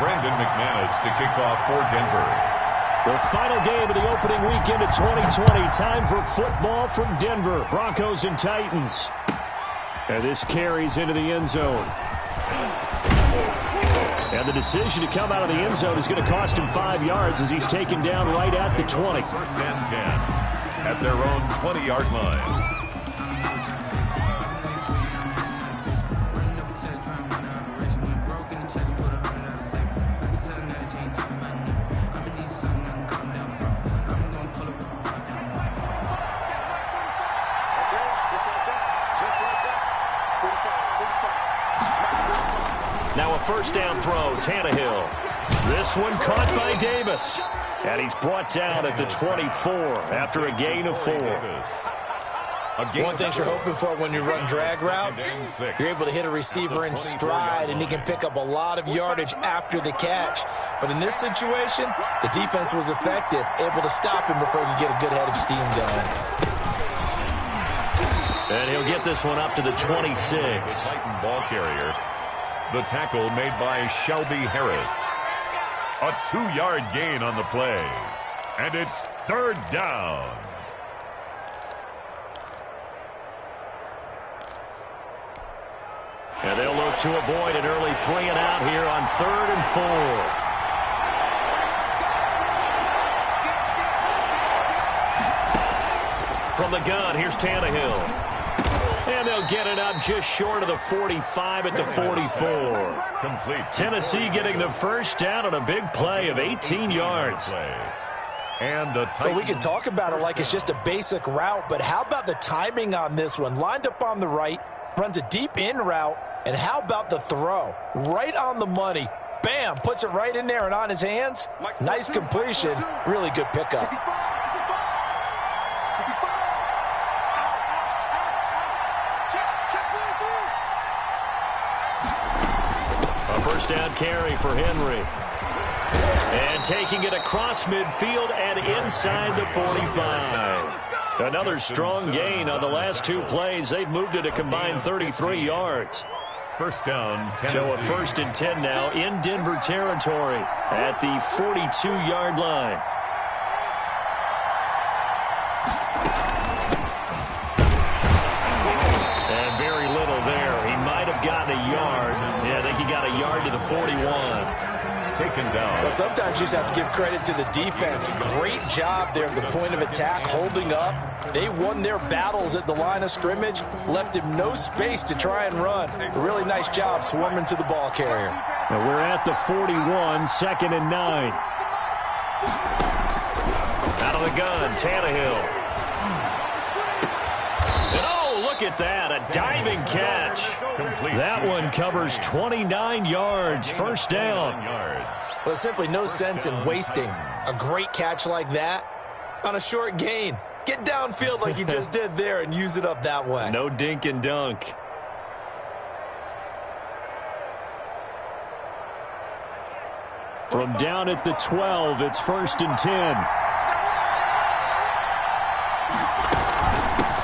Brandon McManus to kick off for Denver. The final game of the opening weekend of 2020. Time for football from Denver. Broncos and Titans. And this carries into the end zone. And the decision to come out of the end zone is going to cost him 5 yards as he's taken down right at the 20. First and 10 at their own 20-yard line. Now a first down throw, Tannehill. This one caught by Davis. And he's brought down at the 24 after a gain of 4. One thing you're hoping for when you run drag routes, you're able to hit a receiver in stride, and he can pick up a lot of yardage after the catch. But in this situation, the defense was effective, able to stop him before he could get a good head of steam going. And he'll get this one up to the 26. Titan ball carrier. The tackle made by Shelby Harris. A 2-yard gain on the play. And it's third down. And they'll look to avoid an early 3 and out here on 3rd and 4. From the gun, here's Tannehill. And they'll get it up just short of the 45 at the 44. Complete. Tennessee getting the first down on a big play of 18 yards. And the well, we can talk about it like it's just a basic route, but how about the timing on this one? Lined up on the right, runs a deep in route, and how about the throw? Right on the money. Bam, puts it right in there and on his hands. Nice completion. Really good pickup. First down carry for Henry. And taking it across midfield and inside the 45. Another strong gain on the last 2 plays. They've moved it a combined 33 yards. First down, Tennessee. So a 1st and 10 now in Denver territory at the 42-yard line. And very little there. He might have gotten a yard. Yeah, I think he got a yard to the 41. Taken down. Well, sometimes you just have to give credit to the defense. Great job there at the point of attack, holding up. They won their battles at the line of scrimmage, left him no space to try and run. A really nice job swarming to the ball carrier. Now we're at the 41, 2nd and 9. Out of the gun, Tannehill. And oh, look at that, a diving catch. That one covers 29 yards, first down. Well, there's simply no sense in wasting a great catch like that on a short gain. Get downfield like you just did there and use it up that way. No dink and dunk. From down at the 12, it's 1st and 10.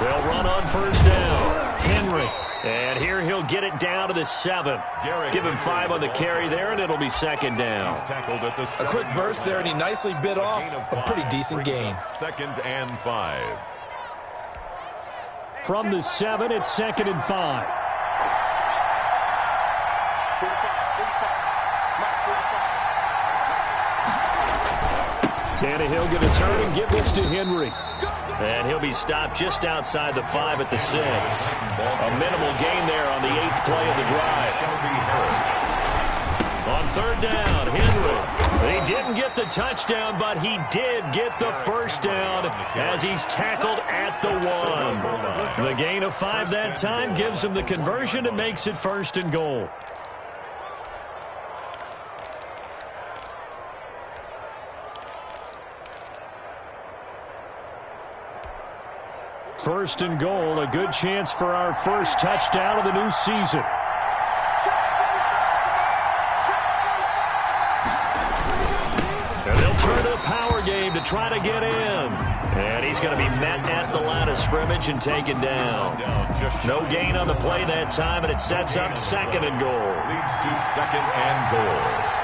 They'll run on first down. Henry. And here he'll get it down to the 7. Give him 5 on the carry there, and it'll be 2nd down. A quick burst there, and he nicely bit off a pretty decent gain. 2nd and 5. From the 7, it's 2nd and 5. Tannehill going to turn and give this to Henry. And he'll be stopped just outside the 5 at the 6. A minimal gain there on the 8th play of the drive. On 3rd down, Henry. He didn't get the touchdown, but he did get the first down as he's tackled at the 1. The gain of 5 that time gives him the conversion and makes it 1st and goal. First and goal, a good chance for our first touchdown of the new season. And they'll turn to a power game to try to get in. And he's going to be met at the line of scrimmage and taken down. No gain on the play that time, and it sets up 2nd and goal. Leads to 2nd and goal.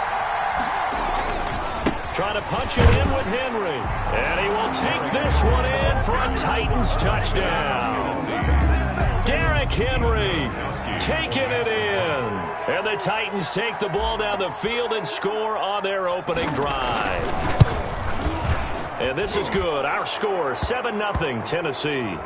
Trying to punch it in with Henry. And he will take this one in for a Titans touchdown. Derrick Henry taking it in. And the Titans take the ball down the field and score on their opening drive. And this is good. Our score, 7-0 Tennessee.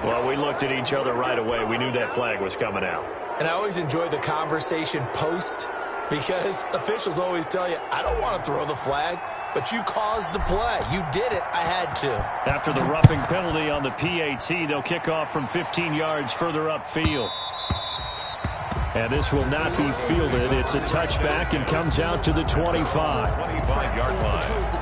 Well, we looked at each other right away. We knew that flag was coming out. And I always enjoy the conversation post, because officials always tell you, I don't want to throw the flag, but you caused the play. You did it. I had to. After the roughing penalty on the PAT, they'll kick off from 15 yards further upfield. And this will not be fielded. It's a touchback and comes out to the 25. 25-yard line.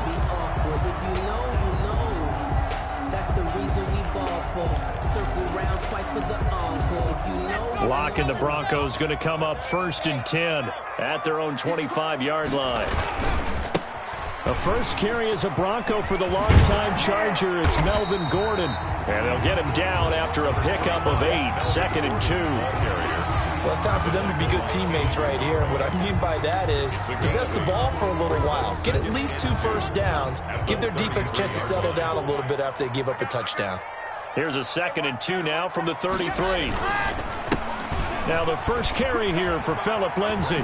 Locke and the Broncos going to come up 1st and 10 at their own 25-yard line. The first carry is a Bronco for the longtime Charger. It's Melvin Gordon. And they'll get him down after a pickup of 8, 2nd and 2. Well, it's time for them to be good teammates right here. And what I mean by that is possess the ball for a little while. Get at least 2 first downs. Give their defense a chance to settle down a little bit after they give up a touchdown. Here's a 2nd and 2 now from the 33. Now the first carry here for Phillip Lindsay.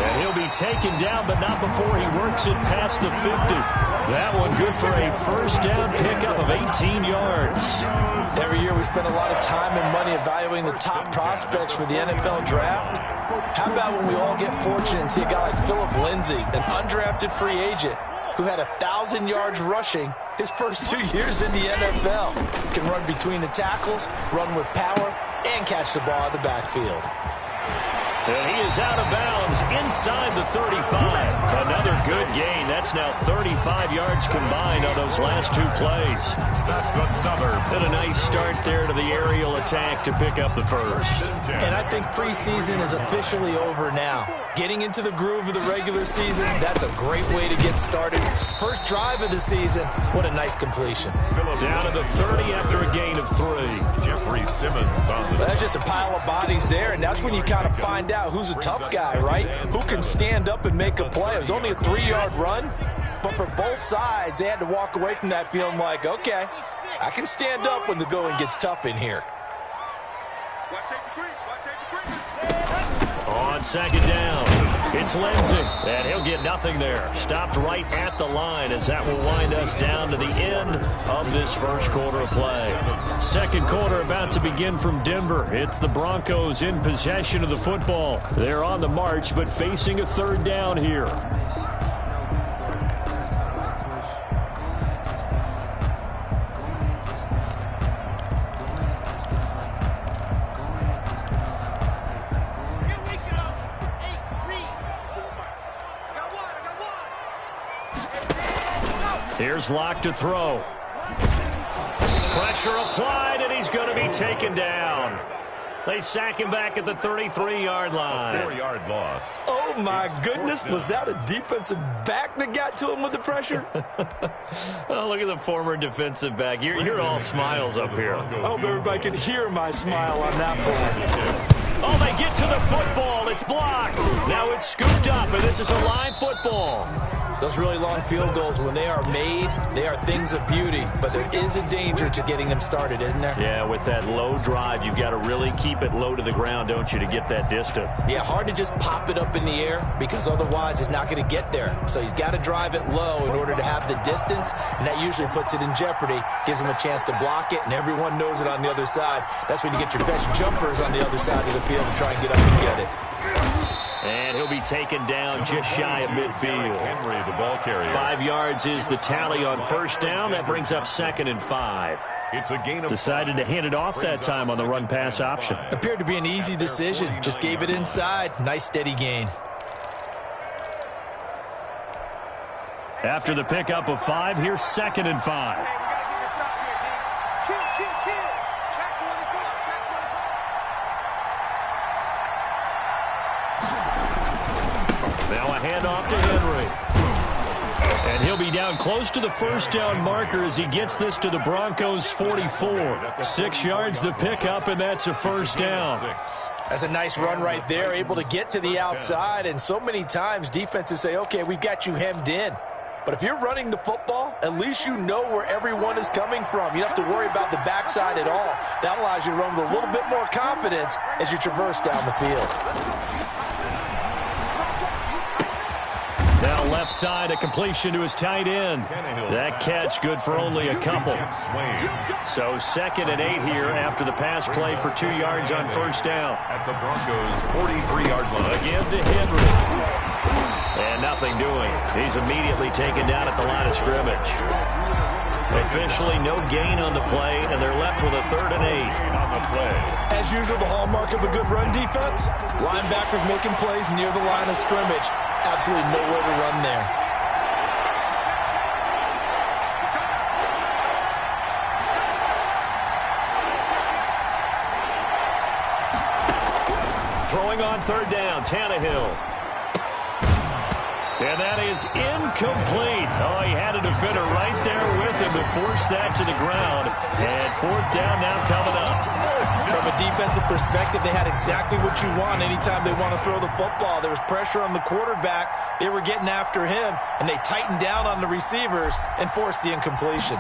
And he'll be taken down, but not before he works it past the 50. That one good for a first down pickup of 18 yards. Every year we spend a lot of time and money evaluating the top prospects for the NFL draft. How about when we all get fortunate and see a guy like Phillip Lindsay, an undrafted free agent, who had 1,000 yards rushing his first 2 years in the NFL. Can run between the tackles, run with power, and catch the ball out of the backfield. And he is out of bounds inside the 35. Another good gain. That's now 35 yards combined on those last 2 plays. That's another. And a nice start there to the aerial attack to pick up the first. And I think preseason is officially over now. Getting into the groove of the regular season, that's a great way to get started. First drive of the season, what a nice completion. Down to the 30 after a gain of 3. Jeffrey Simmons on the. That's just a pile of bodies there, and that's when you kind of find out who's a tough guy, right? Who can stand up and make a play. It was only a 3-yard run, but for both sides, they had to walk away from that feeling like, okay, I can stand up when the going gets tough in here. On 2nd down, it's Lindsay, and he'll get nothing there. Stopped right at the line as that will wind us down to the end of this first quarter of play. Second quarter about to begin from Denver. It's the Broncos in possession of the football. They're on the march, but facing a 3rd down here. Here's Locke to throw. Pressure applied, and he's going to be taken down. They sack him back at the 33-yard line. 4-yard loss. Oh, my goodness. Was that a defensive back that got to him with the pressure? Oh, look at the former defensive back. You're all smiles up here. I hope everybody can hear my smile on that play. Oh, they get to the football. It's blocked. Now it's scooped up, and this is a live football. Those really long field goals, when they are made, they are things of beauty. But there is a danger to getting them started, isn't there? Yeah, with that low drive, you've got to really keep it low to the ground, don't you, to get that distance. Yeah, hard to just pop it up in the air because otherwise it's not going to get there. So he's got to drive it low in order to have the distance, and that usually puts it in jeopardy, gives him a chance to block it, and everyone knows it on the other side. That's when you get your best jumpers on the other side of the field and try and get up and get it. And he'll be taken down just shy of midfield. Henry, the ball carrier. 5 yards is the tally on first down. That brings up 2nd and 5. It's a gain of. Decided to hand it off that time on the run-pass option. Appeared to be an easy decision. Just gave it inside. Nice steady gain. After the pickup of 5, here's 2nd and 5. Now a handoff to Henry. And he'll be down close to the first down marker as he gets this to the Broncos' 44. 6 yards the pickup, and that's a first down. That's a nice run right there, able to get to the outside, and so many times defenses say, okay, we've got you hemmed in. But if you're running the football, at least you know where everyone is coming from. You don't have to worry about the backside at all. That allows you to run with a little bit more confidence as you traverse down the field. Now left side, a completion to his tight end. That catch good for only a couple. So 2nd and 8 here after the pass play for 2 yards on first down. At the Broncos' 43-yard line. Again to Henry. And nothing doing. He's immediately taken down at the line of scrimmage. Officially no gain on the play, and they're left with a 3rd and 8. On the play. As usual, the hallmark of a good run defense, linebackers making plays near the line of scrimmage. Absolutely nowhere to run there. Throwing on 3rd down, Tannehill. And that is incomplete. Oh, he had a defender right there with him to force that to the ground. And 4th down now coming up. From a defensive perspective, they had exactly what you want anytime they want to throw the football. There was pressure on the quarterback. They were getting after him, and they tightened down on the receivers and forced the incompletion.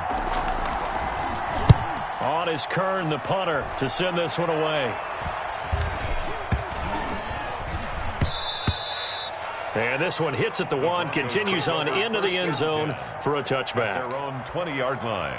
On is Kern, the punter, to send this one away. And this one hits at the 1, continues on into the end zone for a touchback. Their own 20-yard line.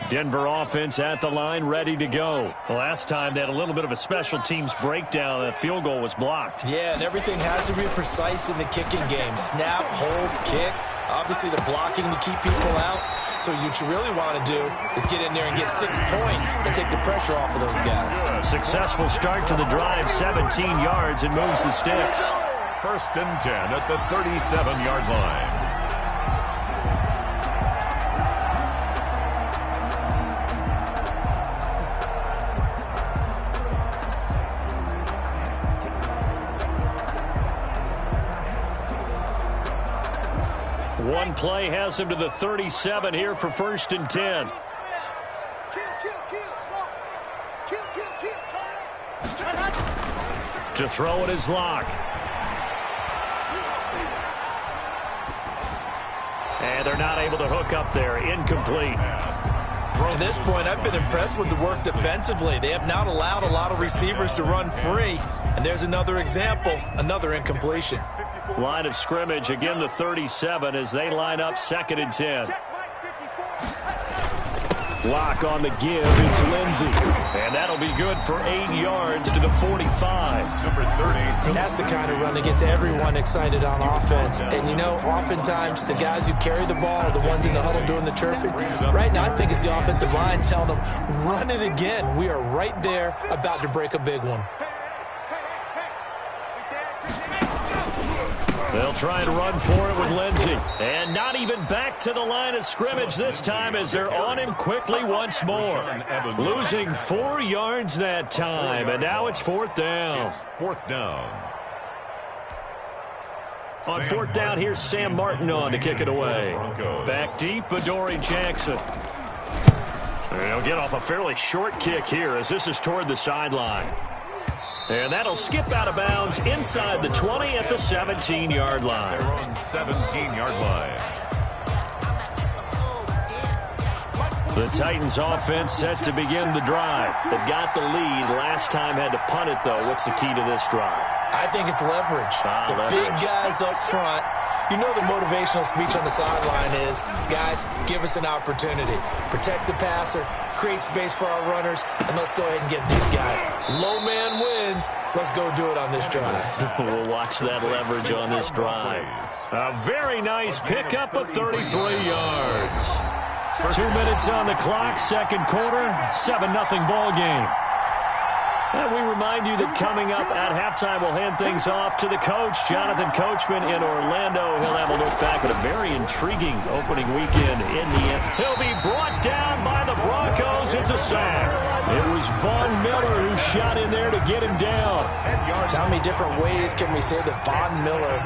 Denver offense at the line, ready to go. Last time they had a little bit of a special teams breakdown. That field goal was blocked. Yeah, and everything has to be precise in the kicking game. Snap, hold, kick. Obviously, the blocking to keep people out. So what you really want to do is get in there and get 6 points and take the pressure off of those guys. A successful start to the drive, 17 yards, and moves the sticks. 1st and 10 at the 37-yard line. One play has him to the 37 here for 1st and 10. To throw it is Locke. And they're not able to hook up there. Incomplete. To this point, I've been impressed with the work defensively. They have not allowed a lot of receivers to run free. And there's another example, another incompletion. Line of scrimmage, again the 37 as they line up 2nd and 10. Locke on the give, it's Lindsey. And that'll be good for 8 yards to the 45. Number 30. That's the kind of run that gets everyone excited on offense. And, you know, oftentimes the guys who carry the ball are the ones in the huddle doing the chirping. Right now, I think it's the offensive line telling them, run it again. We are right there about to break a big one. They'll try and run for it with Lindsey. And not even back to the line of scrimmage this time as they're on him quickly once more. Losing 4 yards that time, and now it's 4th down. 4th down. On 4th down, here's Sam Martin on to kick it away. Back deep, Adoree Jackson. And he'll get off a fairly short kick here as this is toward the sideline. And that'll skip out of bounds inside the 20 at the 17-yard line. Their own 17-yard line. The Titans offense set to begin the drive. They've got the lead. Last time had to punt it, though. What's the key to this drive? I think it's leverage. The big guys up front. You know the motivational speech on the sideline is, guys, give us an opportunity. Protect the passer, create space for our runners, and let's go ahead and get these guys. Low man wins. Let's go do it on this drive. We'll watch that leverage on this drive. A very nice pickup of 33 yards. 2 minutes on the clock, 2nd quarter, 7-0 ball game. And we remind you that coming up at halftime, we'll hand things off to the coach, Jonathan Coachman in Orlando. He'll have a look back at a very intriguing opening weekend in the end. He'll be brought down by the Broncos. It's a sack. It was Von Miller who shot in there to get him down. So how many different ways can we say that Von Miller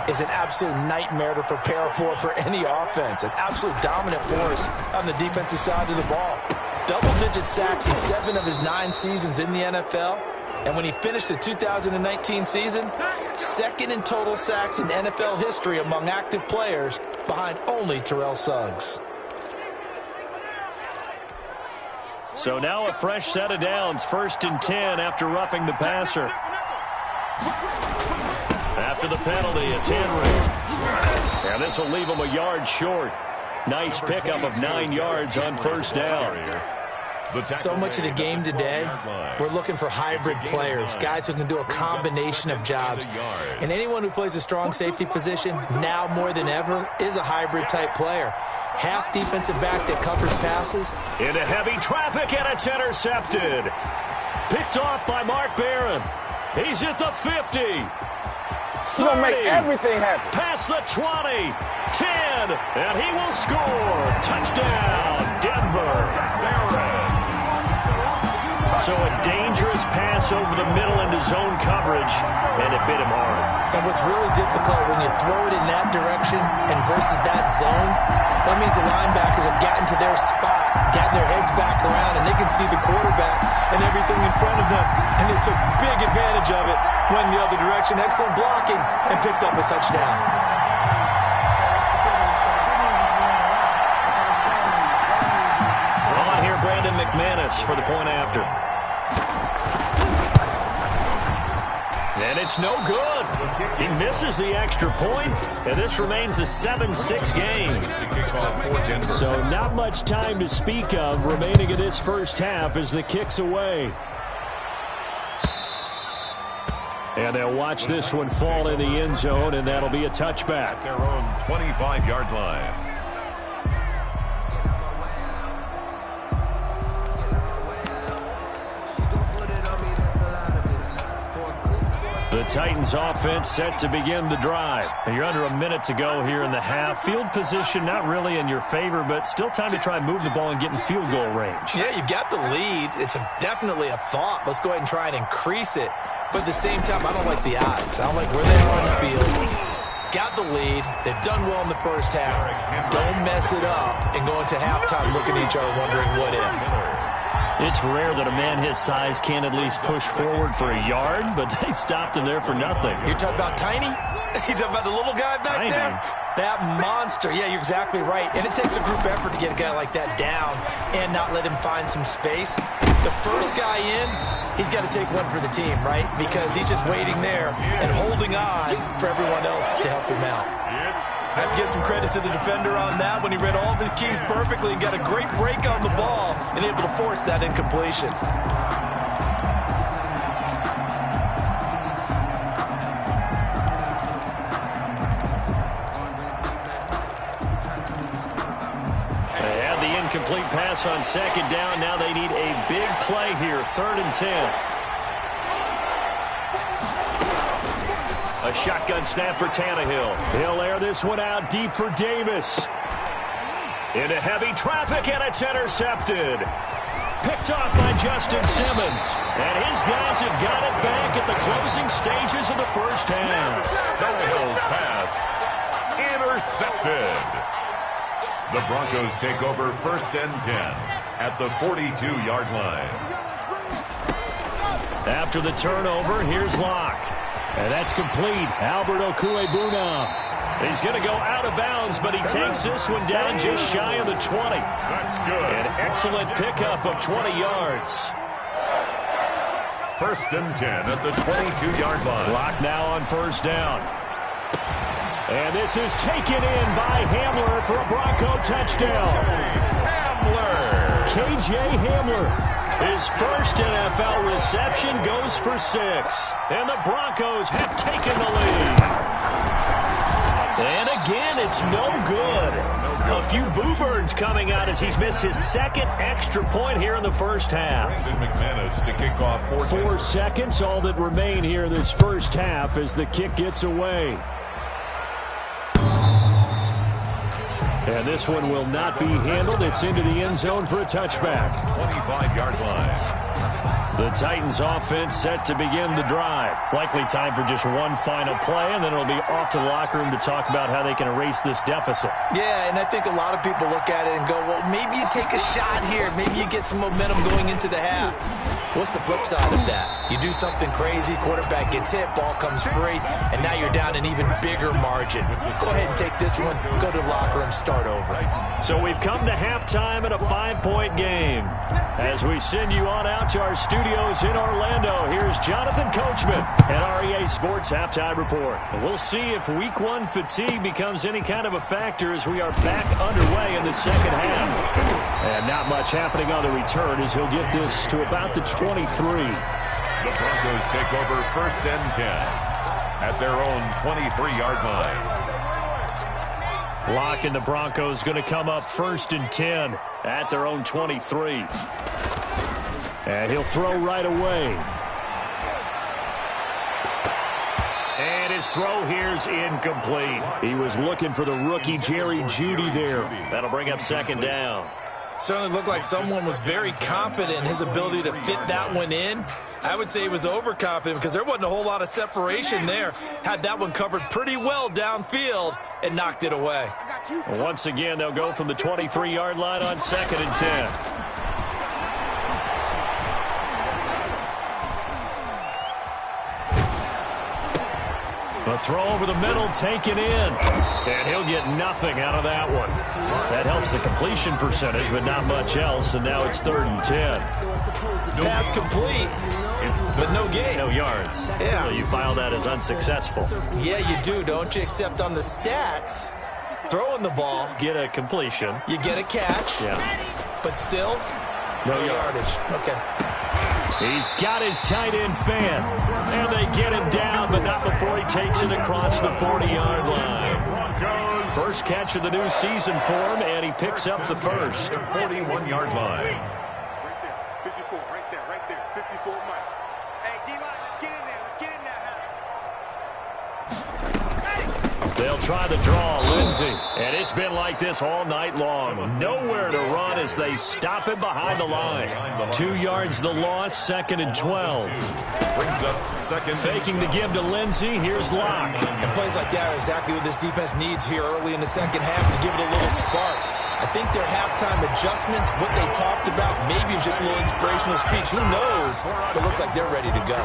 is an absolute nightmare to prepare for any offense? An absolute dominant force on the defensive side of the ball. double-digit sacks in 7 of his 9 seasons in the NFL. And when he finished the 2019 season, second in total sacks in NFL history among active players, behind only Terrell Suggs. So now a fresh set of downs, 1st and 10 after roughing the passer. After the penalty, it's Henry. And this will leave him a yard short. Nice pickup of 9 yards on 1st down. So much of the game today, we're looking for hybrid players, guys who can do a combination of jobs. And anyone who plays a strong safety position, now more than ever, is a hybrid type player. Half defensive back that covers passes. Into heavy traffic, and it's intercepted. Picked off by Mark Barron. He's at the 50. 30, gonna make everything happen. Past the 20, 10, and he will score. Touchdown, Denver. So a dangerous pass over the middle into zone coverage, and it bit him hard. And what's really difficult when you throw it in that direction and versus that zone, that means the linebackers have gotten to their spot, gotten their heads back around, and they can see the quarterback and everything in front of them. And they took big advantage of it, went the other direction, excellent blocking, and picked up a touchdown. On here, Brandon McManus for the point after. And it's no good. He misses the extra point, and this remains a 7-6 game. So not much time to speak of remaining in this first half as the kick's away. And they'll watch this one fall in the end zone, and that'll be a touchback. At their own 25-yard line. The Titans offense set to begin the drive. You're under a minute to go here in the half. Field position not really in your favor, but still time to try and move the ball and get in field goal range. Yeah, you've got the lead. It's definitely a thought. Let's go ahead and try and increase it. But at the same time, I don't like the odds. I don't like where they are on the field. Got the lead. They've done well in the first half. Don't mess it up and go into halftime looking at each other wondering what if. It's rare that a man his size can't at least push forward for a yard, but they stopped him there for nothing. You're talking about Tiny? You're talking about the little guy back there? That monster. Yeah, you're exactly right. And it takes a group effort to get a guy like that down and not let him find some space. The first guy in, he's got to take one for the team, right? Because he's just waiting there and holding on for everyone else to help him out. I have to give some credit to the defender on that when he read all of his keys perfectly and got a great break on the ball and able to force that incompletion. They had the incomplete pass on 2nd down. Now they need a big play here, 3rd and 10. A shotgun snap for Tannehill. He'll air this one out deep for Davis. Into heavy traffic, and it's intercepted. Picked off by Justin Simmons. And his guys have got it back at the closing stages of the first half. Tannehill's pass intercepted. The Broncos take over 1st and 10 at the 42-yard line. After the turnover, here's Locke. And that's complete. Albert Okwuegbunam. He's going to go out of bounds, but he takes this one down just shy of the 20. That's good. An excellent pickup of 20 yards. 1st and 10 at the 22-yard line. Clock now on 1st down. And this is taken in by Hamler for a Bronco touchdown. KJ Hamler. His first NFL reception goes for 6. And the Broncos have taken the lead. And again, it's no good. A few boo birds coming out as he's missed his 2nd extra point here in the first half. Brandon McManus to kick off 4 seconds, all that remain here in this first half as the kick gets away. And this one will not be handled. It's into the end zone for a touchback. 25-yard line. The Titans offense set to begin the drive. Likely time for just one final play, and then it'll be off to the locker room to talk about how they can erase this deficit. Yeah, and I think a lot of people look at it and go, well, maybe you take a shot here. Maybe you get some momentum going into the half. What's the flip side of that? You do something crazy, quarterback gets hit, ball comes free, and now you're down an even bigger margin. Go ahead and take this one, go to the locker room, start over. So we've come to halftime in a 5-point game. As we send you on out to our studios in Orlando, here's Jonathan Coachman at REA Sports Halftime Report. And we'll see if Week 1 fatigue becomes any kind of a factor as we are back underway in the second half. And not much happening on the return as he'll get this to about the 23. The Broncos take over 1st and 10 at their own 23-yard line. Locke and the Broncos going to come up 1st and 10 at their own 23. And he'll throw right away. And his throw here's incomplete. He was looking for the rookie Jerry Jeudy there. That'll bring up 2nd down. Certainly looked like someone was very confident in his ability to fit that one in. I would say he was overconfident because there wasn't a whole lot of separation there. Had that one covered pretty well downfield and knocked it away. Once again, they'll go from the 23-yard line on 2nd and 10. A throw over the middle, taken in. And he'll get nothing out of that one. That helps the completion percentage, but not much else. And now it's 3rd and 10. Pass complete, but no gain. No yards. Yeah. So you file that as unsuccessful. Yeah, you do, don't you? Except on the stats, throwing the ball, Get a completion. you get a catch, Yeah. but still, No yardage. Okay. He's got his tight end fan. And they get him down, but not before he takes it across the 40-yard line. First catch of the new season for him, and he picks up the first. 41-yard line. Right there. 54, right there. 54, Mike. Hey, D-line, let's get in there. Let's get in there, They'll try the draw, Lindsey. And it's been like this all night long. Nowhere to run as they stop him behind the line. 2 yards the loss, 2nd and 12. Brings up 2nd. Faking the give to Lindsey. Here's Locke. And plays like that are exactly what this defense needs here early in the second half to give it a little spark. I think their halftime adjustments, what they talked about, maybe it was just a little inspirational speech. Who knows? But it looks like they're ready to go.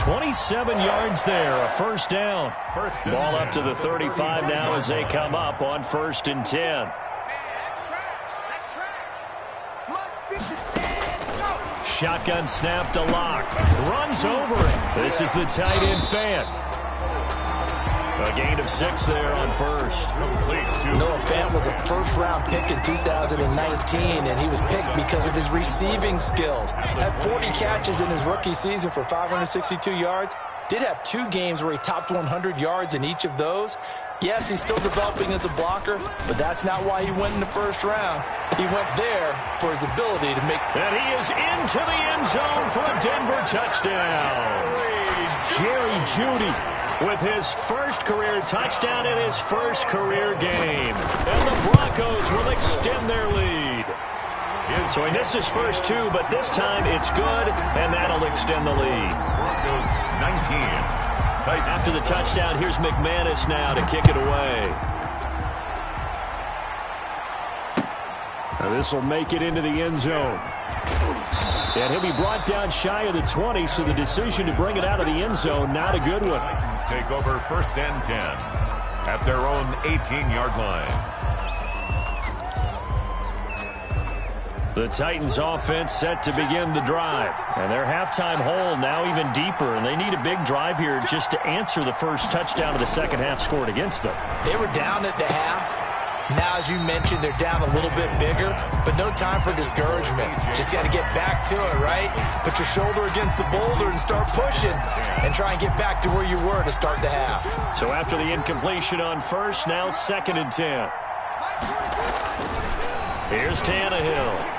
27 yards there, a 1st down. Ball up to the 35 now as they come up on 1st and 10. Shotgun snap to Locke. Runs over it. This is the tight end fan. A gain of 6 there on 1st. Noah Fant was a first-round pick in 2019, and he was picked because of his receiving skills. Had 40 catches in his rookie season for 562 yards. Did have 2 games where he topped 100 yards in each of those. Yes, he's still developing as a blocker, but that's not why he went in the first round. He went there for his ability to make... And he is into the end zone for a Denver touchdown. Jerry Jeudy with his first career touchdown in his first career game. And the Broncos will extend their lead. So he missed his first 2, but this time it's good, and that'll extend the lead. Broncos 19. After the touchdown, here's McManus now to kick it away. This will make it into the end zone. And he'll be brought down shy of the 20, so the decision to bring it out of the end zone, not a good one. Titans take over 1st and 10 at their own 18-yard line. The Titans offense set to begin the drive. And their halftime hole now even deeper. And they need a big drive here just to answer the first touchdown of the second half scored against them. They were down at the half. Now, as you mentioned, they're down a little bit bigger, but no time for discouragement. Just got to get back to it, right? Put your shoulder against the boulder and start pushing and try and get back to where you were to start the half. So after the incompletion on 1st, now 2nd and 10. Here's Tannehill.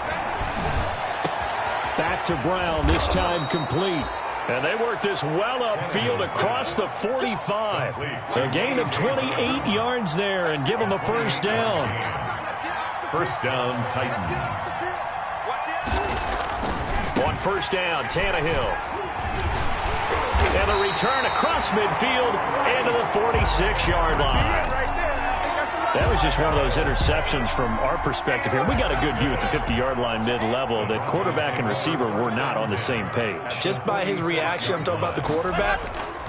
Back to Brown, this time complete. And they work this well upfield across the 45. A gain of 28 yards there and give them a 1st down. 1st down, Titans. On first down. Tannehill. And a return across midfield into the 46-yard line. That was just one of those interceptions from our perspective here. We got a good view at the 50-yard line mid-level that quarterback and receiver were not on the same page. Just by his reaction, I'm talking about the quarterback,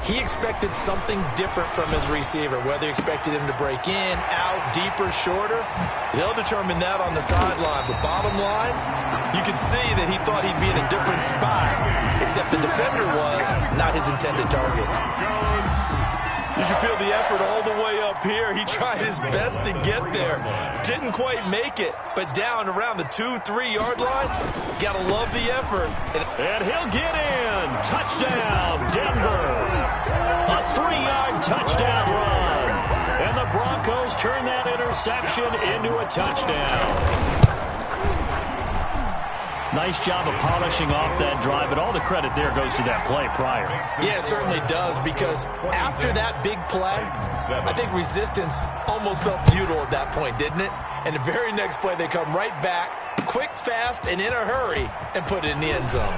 he expected something different from his receiver, whether he expected him to break in, out, deeper, shorter. They'll determine that on the sideline. But bottom line, you could see that he thought he'd be in a different spot, except the defender was not his intended target. You can feel the effort all the way up here. He tried his best to get there. Didn't quite make it, but down around the 2-3 yard line, gotta love the effort. And he'll get in. Touchdown, Denver. A 3-yard touchdown run. And the Broncos turn that interception into a touchdown. Nice job of polishing off that drive, but all the credit there goes to that play prior. Yeah, it certainly does, because after that big play, I think resistance almost felt futile at that point, didn't it? And the very next play, they come right back, quick, fast, and in a hurry, and put it in the end zone.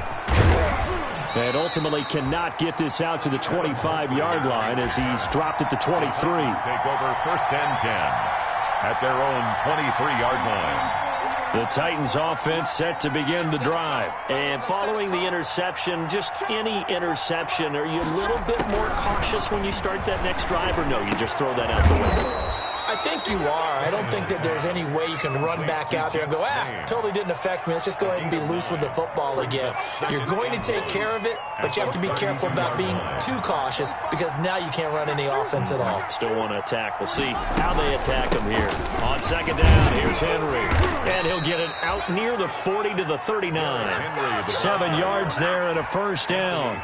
And ultimately cannot get this out to the 25-yard line as he's dropped at the 23. Take over first and 10 at their own 23-yard line. The Titans offense set to begin the drive. And following the interception, just any interception, are you a little bit more cautious when you start that next drive, or no, you just throw that out the window? I think you are. I don't think that there's any way you can run back out there and go, totally didn't affect me. Let's just go ahead and be loose with the football again. You're going to take care of it, but you have to be careful about being too cautious, because now you can't run any offense at all. Still want to attack. We'll see how they attack him here. On second down, here's Henry. And he'll get it out near the 40 to the 39. 7 yards there and a first down.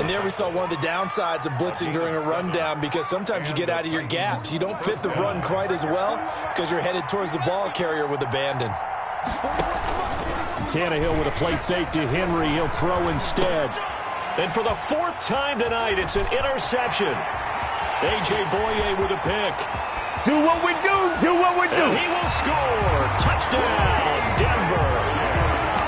And there we saw one of the downsides of blitzing during a rundown, because sometimes you get out of your gaps. You don't fit the run quite as well because you're headed towards the ball carrier with abandon. Tannehill with a play fake to Henry. He'll throw instead. And for the 4th time tonight, it's an interception. A.J. Boye with a pick. Do what we do. Do what we do. And he will score. Touchdown, Denver.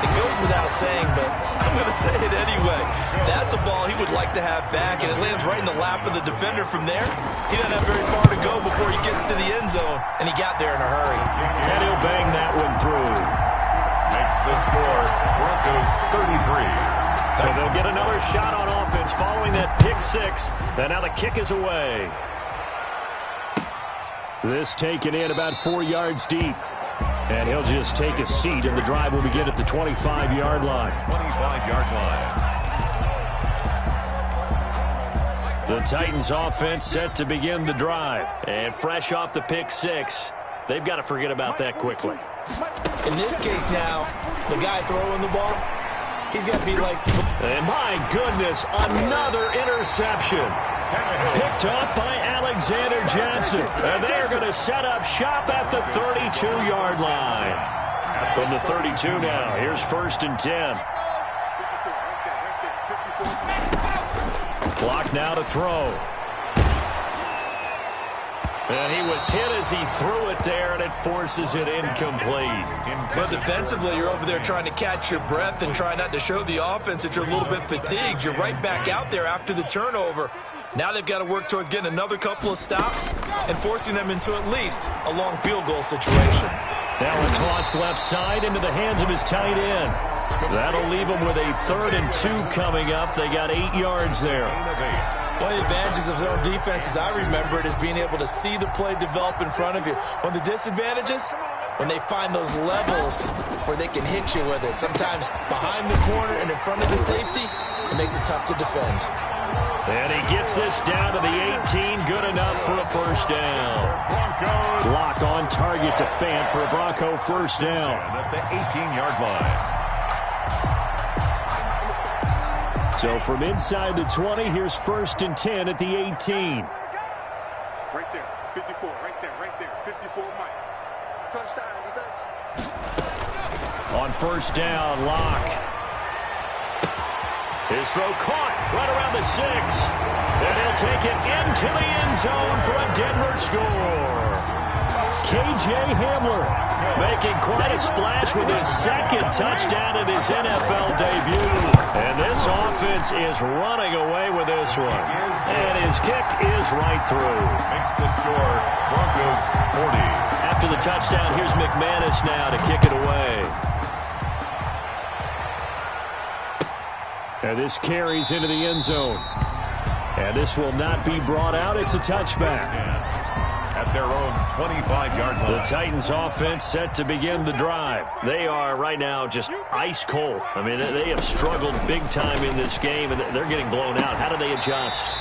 It goes without saying, but I'm going to say it anyway. That's a ball he would like to have back, and it lands right in the lap of the defender from there. He doesn't have very far to go before he gets to the end zone, and he got there in a hurry. And he'll bang that one through. Makes the score Broncos 33. So they'll get another shot on offense following that pick 6, and now the kick is away. This taken in about 4 yards deep. And he'll just take a seat, and the drive will begin at the 25-yard line. 25-yard line. The Titans offense set to begin the drive. And fresh off the pick 6, they've got to forget about that quickly. In this case now, the guy throwing the ball, he's got to be like... And my goodness, another interception. Picked off by Alexander Johnson. And they're going to set up shop at the 32-yard line. From the 32 now, here's first and 10. Clock now to throw. And he was hit as he threw it there, and it forces it incomplete. But defensively, you're over there trying to catch your breath and try not to show the offense that you're a little bit fatigued. You're right back out there after the turnover. Now they've got to work towards getting another couple of stops and forcing them into at least a long field goal situation. Now a toss left side into the hands of his tight end. That'll leave them with a 3rd and 2 coming up. They got 8 yards there. One of the advantages of zone defense, as I remember it, is being able to see the play develop in front of you. One of the disadvantages, when they find those levels where they can hit you with it. Sometimes behind the corner and in front of the safety, it makes it tough to defend. And he gets this down to the 18. Good enough for a first down. Lock on target to Fant for a Bronco first down. At the 18-yard line. So from inside the 20, here's first and 10 at the 18. Right there, 54, right there, 54, Mike. Touchdown, defense. On first down, Lock. His throw caught right around the 6. And he'll take it into the end zone for a Denver score. K.J. Hamler making quite a splash with his second touchdown in his NFL debut. And this offense is running away with this one. And his kick is right through. Makes the score Broncos 40. After the touchdown, here's McManus now to kick it away. And this carries into the end zone. And this will not be brought out. It's a touchback. At their own 25-yard line. The Titans offense set to begin the drive. They are right now just ice cold. I mean, they have struggled big time in this game, and they're getting blown out. How do they adjust?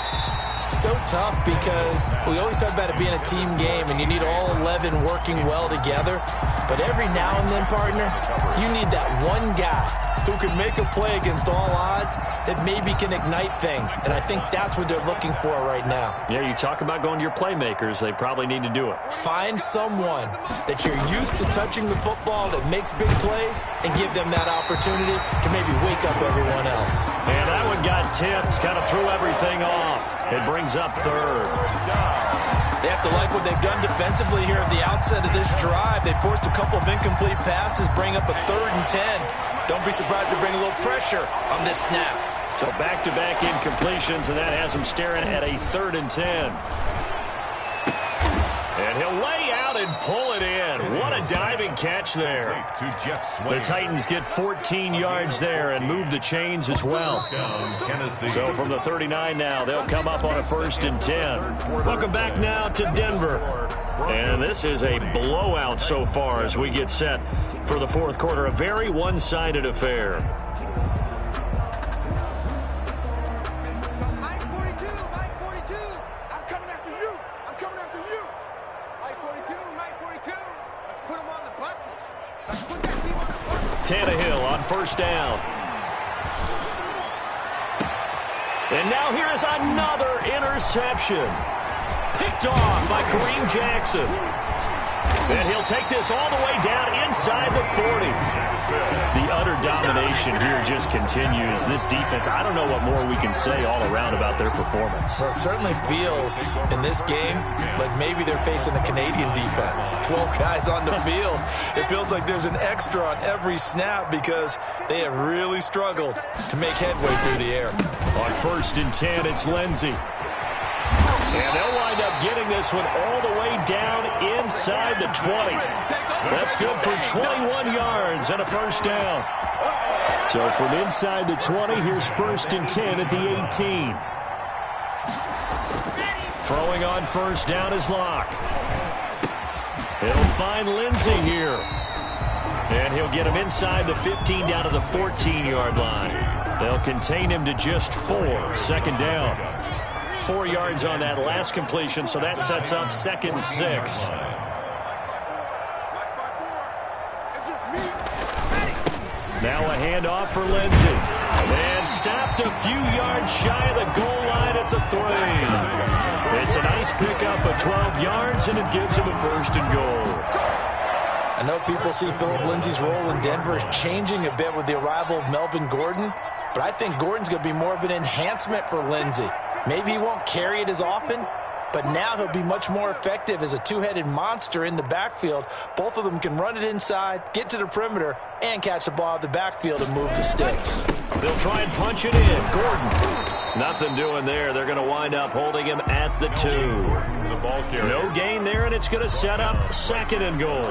So tough because we always talk about it being a team game, and you need all 11 working well together. But every now and then, partner, you need that one guy who can make a play against all odds that maybe can ignite things. And I think that's what they're looking for right now. Yeah, you talk about going to your playmakers. They probably need to do it. Find someone that you're used to touching the football that makes big plays and give them that opportunity to maybe wake up everyone else. And that one got tipped, kind of threw everything off. It brings up third. They have to like what they've done defensively here at the outset of this drive. They forced a couple of incomplete passes, bring up a 3rd and 10. Don't be surprised to bring a little pressure on this snap. So back-to-back incompletions, and that has him staring at a 3rd and 10. And he'll lay out and pull it in. What a diving catch there. The Titans get 14 yards there and move the chains as well. So from the 39 now, they'll come up on a 1st and 10. Welcome back now to Denver. And this is a blowout so far as we get set for the 4th quarter. A very one-sided affair. Mike 42, Mike 42. I'm coming after you. I'm coming after you. Mike 42, Mike 42. Let's put him on the buses. Let's put that team on the buses. Tannehill on 1st down. And now here is another interception. Picked off by Kareem Jackson. And he'll take this all the way down inside the 40. The utter domination here just continues. This defense, I don't know what more we can say all around about their performance. Well, it certainly feels in this game like maybe they're facing a Canadian defense. 12 guys on the field. It feels like there's an extra on every snap because they have really struggled to make headway through the air. On 1st and 10, it's Lindsey. And they'll wind up getting this one all the way down inside the 20. That's good for 21 yards and a 1st down. So from inside the 20, here's 1st and 10 at the 18. Throwing on 1st down is Locke. It'll find Lindsey here. And he'll get him inside the 15 down to the 14-yard line. They'll contain him to just 4. 2nd down. 4 yards on that last completion, so that sets up 2nd and 6. Now a handoff for Lindsey. And stopped a few yards shy of the goal line at the 3. It's a nice pickup of 12 yards, and it gives him a 1st and goal. I know people see Phillip Lindsay's role in Denver is changing a bit with the arrival of Melvin Gordon, but I think Gordon's going to be more of an enhancement for Lindsey. Maybe he won't carry it as often, but now he'll be much more effective as a two-headed monster in the backfield. Both of them can run it inside, get to the perimeter, and catch the ball out of the backfield and move the sticks. They'll try and punch it in. Gordon. Nothing doing there. They're going to wind up holding him at the 2. No gain there, and it's going to set up 2nd and goal.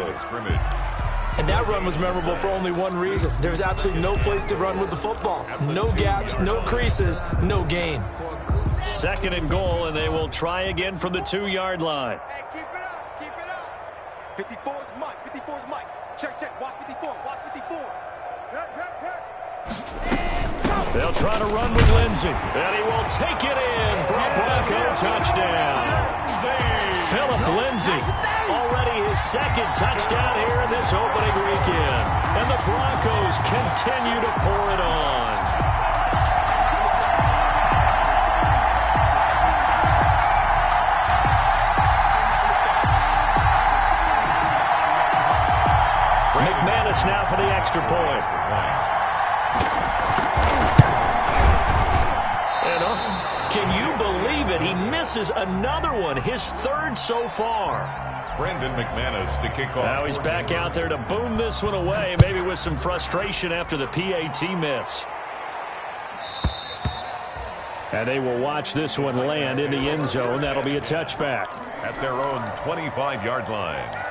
And that run was memorable for only one reason. There's absolutely no place to run with the football. No gaps, no creases, no gain. 2nd and goal, and they will try again from the 2-yard line. Hey, keep it up, keep it up. 54 is Mike, 54 is Mike. Check, watch 54, watch 54. They'll try to run with Lindsey, and he will take it in for a Bronco touchdown. Phillip Lindsay, already his 2nd touchdown here in this opening weekend. And the Broncos continue to pour it on. McManus now for the extra point. And can you believe it? He misses another one, his 3rd so far. Brendan McManus to kick off. Now he's back out there to boom this one away, maybe with some frustration after the PAT miss. And they will watch this one land in the end zone. That'll be a touchback. At their own 25-yard line.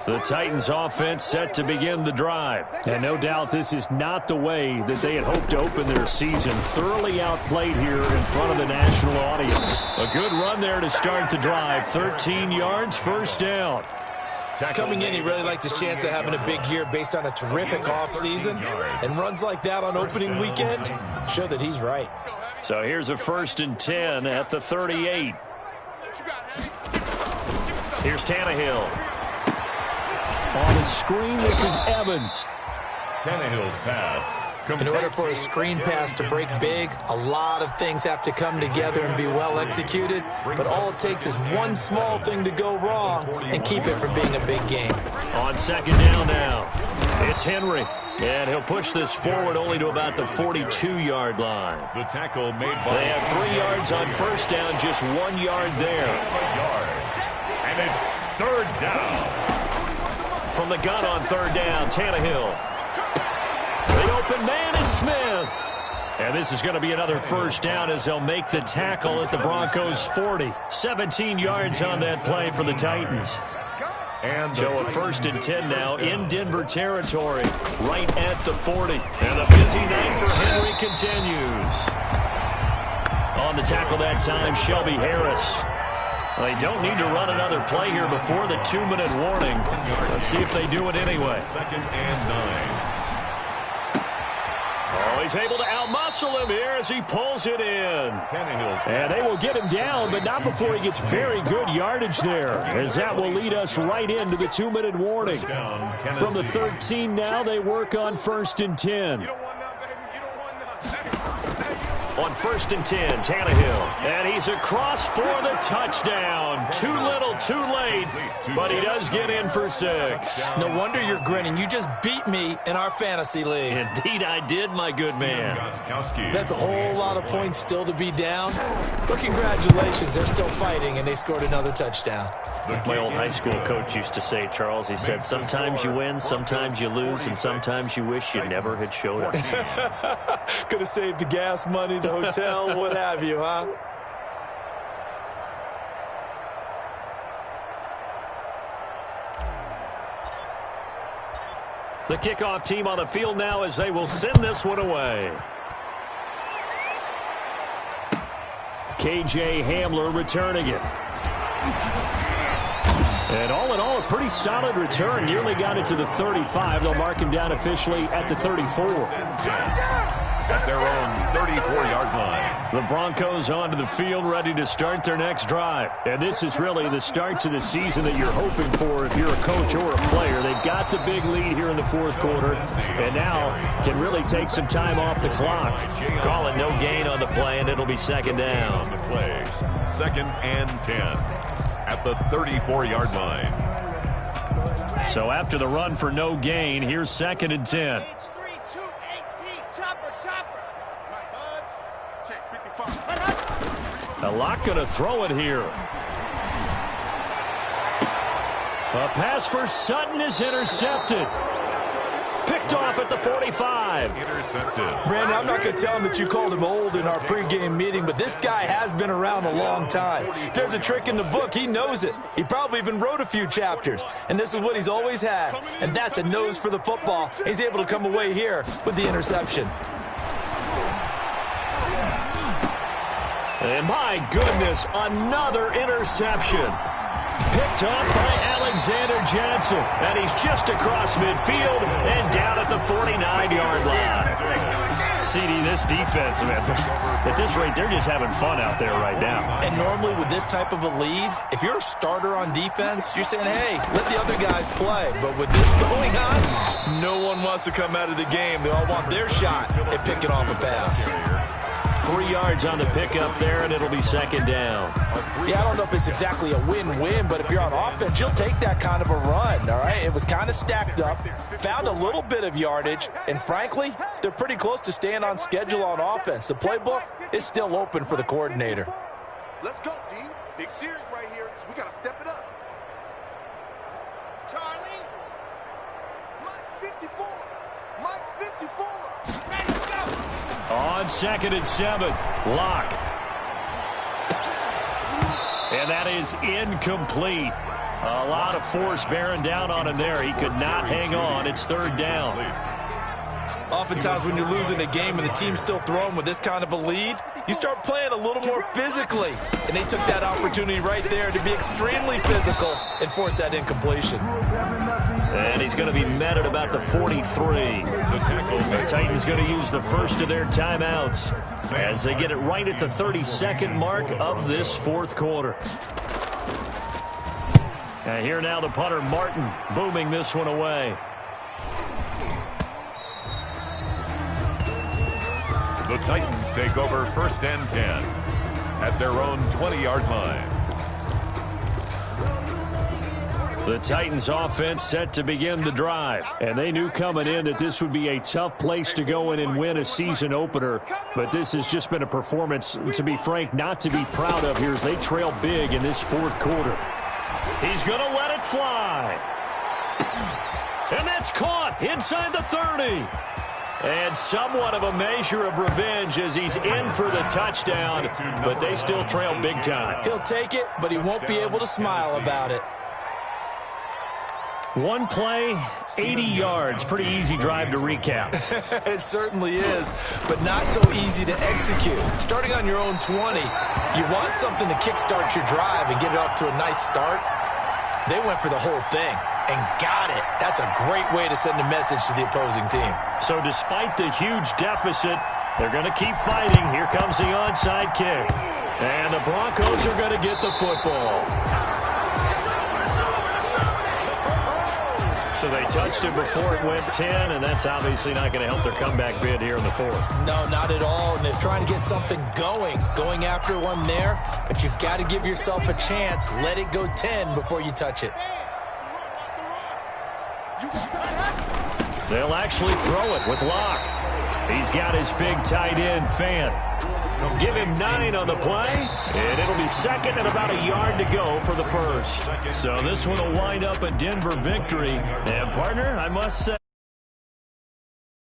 The Titans offense set to begin the drive. And no doubt this is not the way that they had hoped to open their season. Thoroughly outplayed here in front of the national audience. A good run there to start the drive. 13 yards, first down. Coming in, he really liked his chance of having a big year based on a terrific offseason. And runs like that on opening weekend show that he's right. So here's a 1st and 10 at the 38. Here's Tannehill. On the screen, this is Evans. Tannehill's pass. In order for a screen pass to break big, a lot of things have to come together and be well executed. But all it takes is one small thing to go wrong and keep it from being a big game. On 2nd down now, it's Henry. And he'll push this forward only to about the 42-yard line. The tackle made by... They have 3 yards on 1st down, just 1 yard there. And it's 3rd down. From the gun on 3rd down, Tannehill. The open man is Smith. And this is going to be another 1st down as they'll make the tackle at the Broncos' 40. 17 yards on that play for the Titans. And so a 1st and 10 now in Denver territory, right at the 40. And a busy night for Henry continues. On the tackle that time, Shelby Harris. Well, they don't need to run another play here before the 2-minute warning. Let's see if they do it anyway. 2nd and 9. Oh, he's able to outmuscle him here as he pulls it in. Tannehill's. And they will get him down, but not before he gets very good yardage there, as that will lead us right into the 2-minute warning. From the 13 now, they work on 1st and 10. On 1st and 10, Tannehill. And he's across for the touchdown. Too little, too late, but he does get in for 6. No wonder you're grinning. You just beat me in our fantasy league. Indeed I did, my good man. That's a whole lot of points still to be down. But congratulations, they're still fighting, and they scored another touchdown. My old high school coach used to say, Charles, he said, sometimes you win, sometimes you lose, and sometimes you wish you never had showed up. Could have saved the gas money, the hotel, what have you, huh? The kickoff team on the field now as they will send this one away. KJ Hamler returning it. And all in all, a pretty solid return. Nearly got it to the 35. They'll mark him down officially at the 34. At their own 34-yard line. The Broncos onto the field, ready to start their next drive. And this is really the start to the season that you're hoping for if you're a coach or a player. They've got the big lead here in the 4th quarter, and now can really take some time off the clock. Call it no gain on the play, and it'll be 2nd down. The play, 2nd and 10 at the 34-yard line. So after the run for no gain, here's 2nd and 10. A lot going to throw it here. A pass for Sutton is intercepted. Picked off at the 45. Intercepted. Brandon, I'm not going to tell him that you called him old in our pregame meeting, but this guy has been around a long time. If there's a trick in the book, he knows it. He probably even wrote a few chapters, and this is what he's always had, and that's a nose for the football. He's able to come away here with the interception. And my goodness, another interception. Picked off by Alexander Johnson. And he's just across midfield and down at the 49-yard line. CD, this defense, man, at this rate, they're just having fun out there right now. And normally with this type of a lead, if you're a starter on defense, you're saying, hey, let the other guys play. But with this going on, no one wants to come out of the game. They all want their shot at picking off a pass. 3 yards on the pickup there, and it'll be 2nd down. Yeah, I don't know if it's exactly a win-win, but if you're on offense, you'll take that kind of a run, all right? It was kind of stacked up, found a little bit of yardage, and frankly, they're pretty close to staying on schedule on offense. The playbook is still open for the coordinator. Let's go, D. Big series right here. So we got to step it up. Charlie. Mike's 54. Mike's 54. Ready to go. On 2nd and 7. Lock. And that is incomplete. A lot of force bearing down on him there. He could not hang on. It's 3rd down. Oftentimes when you're losing a game and the team's still throwing with this kind of a lead, you start playing a little more physically. And they took that opportunity right there to be extremely physical and force that incompletion. And he's going to be met at about the 43. The Titans going to use the first of their timeouts as they get it right at the 32nd mark of this 4th quarter. And here now the punter, Martin, booming this one away. The Titans take over 1st and 10 at their own 20-yard line. The Titans offense set to begin the drive, and they knew coming in that this would be a tough place to go in and win a season opener, but this has just been a performance, to be frank, not to be proud of here as they trail big in this 4th quarter. He's going to let it fly. And that's caught inside the 30. And somewhat of a measure of revenge as he's in for the touchdown, but they still trail big time. He'll take it, but he won't be able to smile about it. One play, 80 yards. Pretty easy drive to recap. It certainly is, but not so easy to execute. Starting on your own 20, you want something to kickstart your drive and get it off to a nice start. They went for the whole thing and got it. That's a great way to send a message to the opposing team. So despite the huge deficit, they're going to keep fighting. Here comes the onside kick. And the Broncos are going to get the football. So they touched it before it went 10, and that's obviously not going to help their comeback bid here in the 4th. No, not at all, and they're trying to get something going after one there, but you've got to give yourself a chance. Let it go 10 before you touch it. They'll actually throw it with Locke. He's got his big tight end, Fan. Give him 9 on the play, and it'll be 2nd and about a yard to go for the 1st. So this one will wind up a Denver victory. And, partner, I must say,